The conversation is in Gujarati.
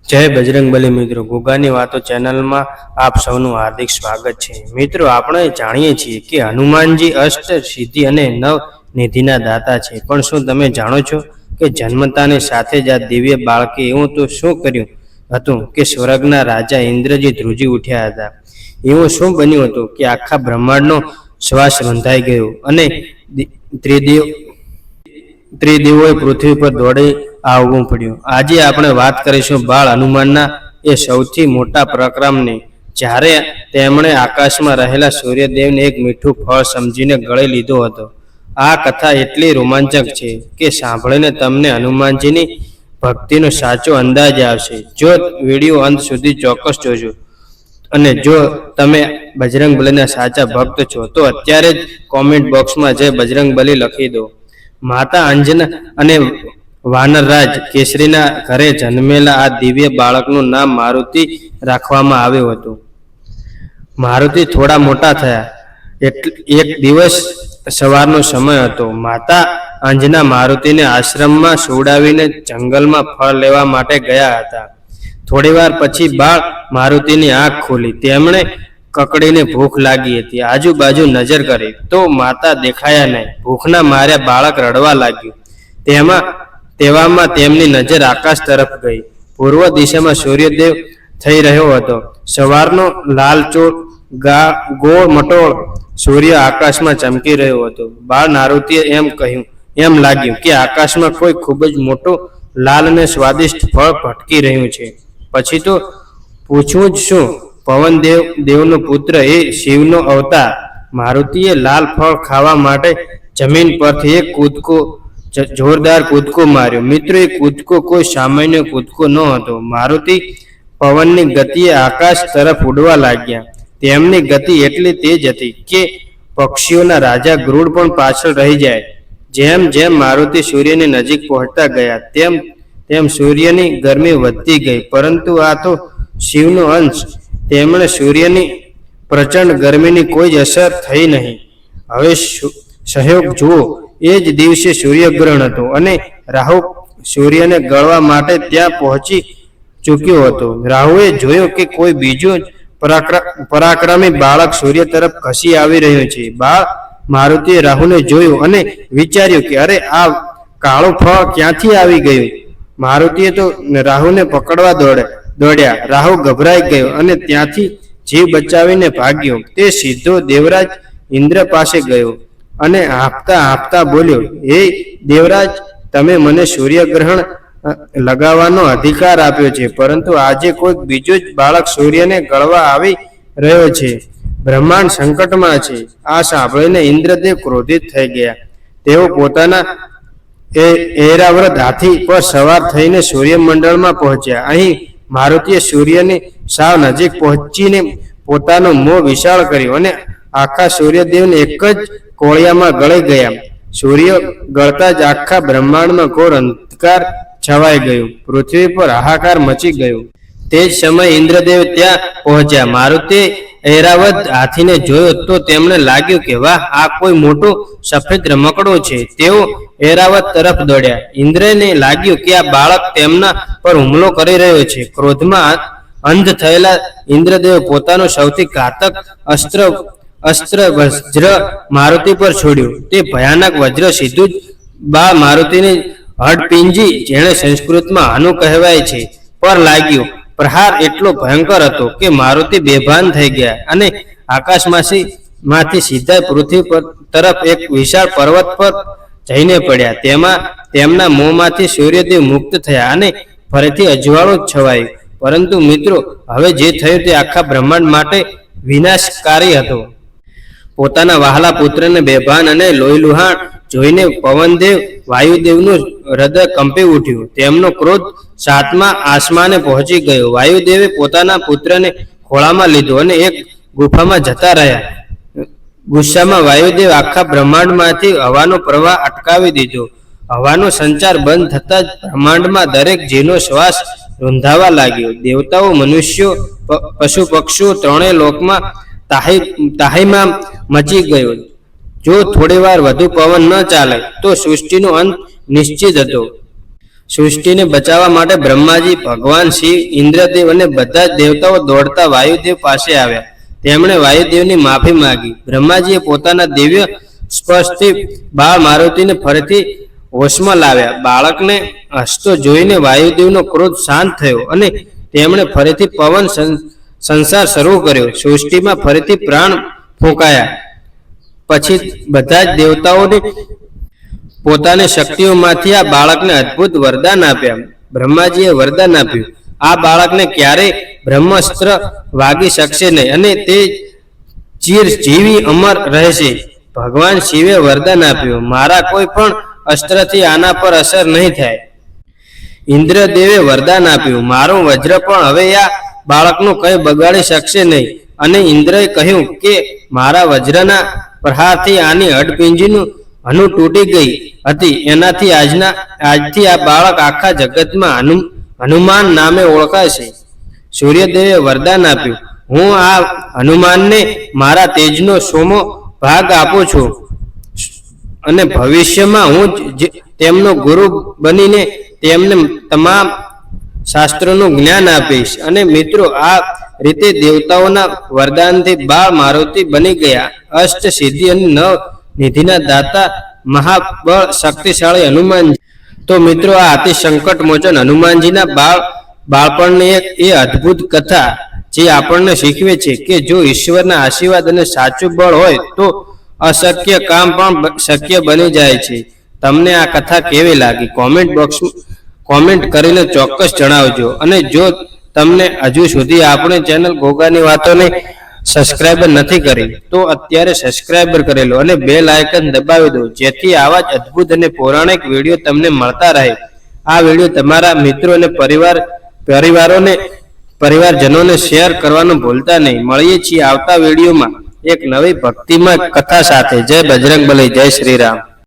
જય બજરંગબલી મિત્રો, ગુગાની વાતો ચેનલમાં આપ સૌનું હાર્દિક સ્વાગત છે। મિત્રો, આપણે જાણીએ છીએ કે હનુમાનજી અષ્ટ સિદ્ધિ અને નવ નિધિના દાતા છે, પણ શું તમે જાણો છો કે જન્મતાની સાથે જ આ દિવ્ય બાળકે એવું તો શું કર્યું હતું કે સ્વર્ગના રાજા ઇન્દ્રજી ધ્રુજી ઉઠ્યા હતા? એવું શું બન્યું હતું કે આખા બ્રહ્માંડનો શ્વાસ રૂંધાઈ ગયો અને ત્રિદેવોએ પૃથ્વી પર દોડી આવવું પડ્યું? આજે આપણે વાત કરીશું બાળ હનુમાનના એ સૌથી મોટા પરાક્રમની, જ્યારે તેમણે આકાશમાં રહેલા સૂર્યદેવને એક મીઠું ફળ સમજીને ગળે લીધો હતો। આ કથા એટલી રોમાંચક છે કે સાંભળીને તમને હનુમાનજીની ભક્તિનો સાચો અંદાજ આવશે। જો વિડીયો અંત સુધી ચોક્કસ જોજો, અને જો તમે બજરંગબલીના સાચા ભક્ત છો તો અત્યારે જ કોમેન્ટ બોક્સમાં જય બજરંગબલી લખી દો। માતા અંજના અને વાનરરાજ કેસરીના ઘરે જન્મેલા આ દિવ્ય બાળકનું નામ મારુતિ રાખવામાં આવ્યું હતું। મારુતિ થોડા મોટા થયા। એક દિવસ સવારનો સમય હતો। માતા અંજના મારુતિને આશ્રમમાં સુવડાવીને જંગલમાં ફળ લેવા માટે ગયા હતા। થોડી વાર પછી બાળ મારુતિની આંખ ખોલી। તેમણે કકડીને ભૂખ લાગી હતી। આજુબાજુ નજર કરી તો માતા દેખાયા નહીં। ભૂખના માર્યા બાળક રડવા લાગ્યું। તેવામાં તેમની નજર આકાશ તરફ ગઈ। પૂર્વ દિશામાં સૂર્યોદય થઈ રહ્યો હતો। સવારનો લાલચોળ ગોળ મટોળ સૂર્ય આકાશમાં ચમકી રહ્યો હતો। બાળ મારુતિએ એમ લાગ્યું કે આકાશમાં કોઈ ખૂબ જ મોટું લાલ અને સ્વાદિષ્ટ ફળ ભટકી રહ્યું છે। પછી તો પૂછવું જ શું, પવન દેવનો પુત્ર એ શિવનો અવતાર। મારુતિએ લાલ ફળ ખાવા માટે જમીન પરથી એક જોરદાર કૂદકો માર્યો। મિત્રો, એ કૂદકો કોઈ સામાન્ય કૂદકો ન હતો। મારુતિ પવનની ગતિએ આકાશ તરફ ઉડવા લાગ્યા। તેમની ગતિ એટલી તેજ હતી કે પક્ષીઓના રાજા ગરુડ પણ પાછળ રહી જાય। જેમ જેમ મારુતિ સૂર્યની નજીક પહોંચતા ગયા તેમ સૂર્યની ગરમી વધતી ગઈ। પરંતુ આ તો શિવનો અંશ, તેમણે સૂર્યની પ્રચંડ ગરમીની કોઈ જ અસર થઈ નહીં। હવે સહયોગ જુઓ, એ જ દિવસે સૂર્યગ્રહણ હતું અને રાહુ સૂર્યને ગળવા માટે ત્યાં પહોંચી ચૂક્યો હતો। રાહુએ જોયું કે કોઈ બીજું પરાક્રમી બાળક સૂર્ય તરફ ખસી આવી રહ્યું છે। બાળ મારુતિએ રાહુને જોયું અને વિચાર્યું કે અરે, આ કાળું ફળ ક્યાંથી આવી ગયું? મારુતિએ તો રાહુને પકડવા દોડ્યા। રાહુ ગભરાઈ ગયો અને ત્યાંથી જીવ બચાવીને ભાગ્યો। તે સીધો દેવરાજ ઇન્દ્ર પાસે ગયો અને હાંફતા બોલ્યો, હે દેવરાજ, તમે મને સૂર્યગ્રહણ લગાવવાનો અધિકાર આપ્યો છે, પરંતુ આજે કોઈક બીજો જ બાળક સૂર્યને ગળવા આવી રહ્યો છે। બ્રહ્માંડ સંકટમાં છે। આ સાંભળીને ઇન્દ્રદેવ ક્રોધિત થઈ ગયા। તેઓ પોતાના ઐરાવત હાથી પર સવાર થઈને સૂર્યમંડળમાં પહોંચ્યા। અહીં મારુતિએ સૂર્યની સાવ નજીક પહોંચીને પોતાનું મોં વિશાળ કર્યું અને આખા સૂર્યદેવને એક જ કોળિયામાં ગળી ગયા। સૂર્ય ગળતા જ આખા બ્રહ્માંડમાં ઘોર અંધકાર છવાઈ ગયું। પૃથ્વી પર હાહાકાર મચી ગયો। તે જ સમયે ઇન્દ્રદેવ ત્યાં પહોંચ્યા। મારુતિએ ઐરાવત હાથીને જોયો તો તેમને લાગ્યું કે વાહ, આ કોઈ મોટું સફેદ રમકડું છે। તેઓ ઐરાવત તરફ દોડ્યા। ઇન્દ્રને લાગ્યું કે આ બાળક તેમના પર હુમલો કરી રહ્યો છે। ક્રોધમાં અંધ થયેલા ઇન્દ્રદેવ પોતાનું સૌથી ઘાતક અસ્ત્ર વજ્ર મારુતિ પર છોડ્યું। તે ભયાનક વજ્ર સીધું જ બાળ મારુતિની હડપિંજી, જેણે સંસ્કૃતમાં હનુ કહેવાય છે, પર લાગ્યું। પ્રહાર એટલો ભયંકર હતો કે મારુતિ બેભાન થઈ ગયા અને આકાશમાંથી સીધા પૃથ્વી તરફ એક વિશાળ પર્વત પર જઈને પડ્યા। તેમના મોંમાંથી સૂર્યદેવ મુક્ત થયા અને ફરીથી અજવાળું છવાયું। પરંતુ મિત્રો, હવે જે થયું તે આખા બ્રહ્માંડ માટે વિનાશકારી હતું। પોતાના વહાલા પુત્રને બેભાન અને લોહીલુહાણ જોઈને પવનદેવ વાયુદેવનું હૃદય કંપી ઉઠ્યું। તેમનો ક્રોધ સાતમા આસમાને પહોંચી ગયો। વાયુદેવે પોતાના પુત્રને ખોળામાં લીધો અને એક ગુફામાં જતા રહ્યા। ગુસ્સામાં વાયુદેવ આખા બ્રહ્માંડમાંથી હવાનો પ્રવાહ અટકાવી દીધો। હવાનો સંચાર બંધ થતાં જ બ્રહ્માંડમાં દરેક જીવનો શ્વાસ રૂંધાવા લાગ્યો। દેવતાઓ, મનુષ્યો, પશુ પક્ષીઓ ત્રણેય લોકમાં તાહીમામ મચી ગયો। જો થોડી વાર વધુ પવન ન ચાલે તો સૃષ્ટિનો અંત નિશ્ચિત હતો। સૃષ્ટિને બચાવવા માટે બ્રહ્માજી, ભગવાન શિવ, ઇન્દ્રદેવ અને બધા જ દેવતાઓ દોડતા વાયુદેવ પાસે આવ્યા. તેમણે વાયુદેવની માફી માંગી. બ્રહ્માજીએ પોતાના દિવ્ય સ્પર્શથી બાળ મારુતિને ફરીથી હોશમાં લાવ્યા. બાળકને હસતો જોઈને વાયુદેવનો ક્રોધ શાંત થયો અને તેમણે ફરીથી પવન સંસાર શરૂ કર્યો. સૃષ્ટિમાં ફરીથી પ્રાણ ફૂંકાયા. પછી બધા જ દેવતાઓને પોતાની શક્તિઓમાંથી આ બાળકને અદ્ભુત વરદાન આપ્યા. બ્રહ્માજીએ વરદાન આપ્યું, આ બાળકને ક્યારેય બ્રહ્માસ્ત્ર વાગી શકશે નહીં અને તે ચિરજીવી અમર રહેશે. ભગવાન શિવે વરદાન આપ્યું, મારા કોઈ પણ અસ્ત્રથી આના પર અસર નહીં થાય. ઇન્દ્રદેવે વરદાન આપ્યું, મારું વજ્ર પણ હવે આ બાળકનું કંઈ બગાડી શકશે નહીં. અને ઇન્દ્રએ કહ્યું કે મારા વજ્રના પ્રહારથી આની હડપિંજરનું હનુ તૂટી ગઈ હતી. એનાથી આજથી આ બાળક આખા જગતમાં હનુમાન નામે ઓળખાશે. સૂર્યદેવે વરદાન આપ્યું, હું આ હનુમાનને મારા તેજનો 100મો ભાગ આપું છું અને ભવિષ્યમાં હું તેમનો ગુરુ બનીને તેમને તમામ શાસ્ત્રોનું જ્ઞાન આપીશ. અને મિત્રો, આ રીતે દેવતાઓના વરદાનથી બાળ મારુતિ બની ગયા અષ્ટ સિદ્ધિ અને 9 નિધિના દાતા મહાબળ શક્તિશાળી હનુમાનજી. તો મિત્રો, આ અતિ સંકટ મોચન હનુમાનજીના બાળપણની એ અદ્ભુત કથા જે આપણને શીખવે છે કે જો ઈશ્વરના આશીર્વાદ અને સાચું બળ હોય તો અશક્ય કામ પણ શક્ય બની જાય છે. તમને આ કથા કેવી લાગી કોમેન્ટ કરીને ચોક્કસ જણાવજો. અને જો તમને હજુ સુધી આપણી ચેનલ ગોગાની વાતોને સબસ્ક્રાઇબ નથી કરી તો અત્યારે સબસ્ક્રાઇબ કરી લો અને બેલ આઇકન દબાવી દો, જેથી આવા જ અદ્ભુત અને પૌરાણિક વિડીયો તમને મળતા રહે. આ વિડીયો તમારા મિત્રો અને પરિવારજનોને શેર કરવાનું ભૂલતા નહીં. મળીએ છીએ આવતા વિડીયોમાં એક નવી ભક્તિમય કથા સાથે. જય બજરંગબલી, જય શ્રી રામ.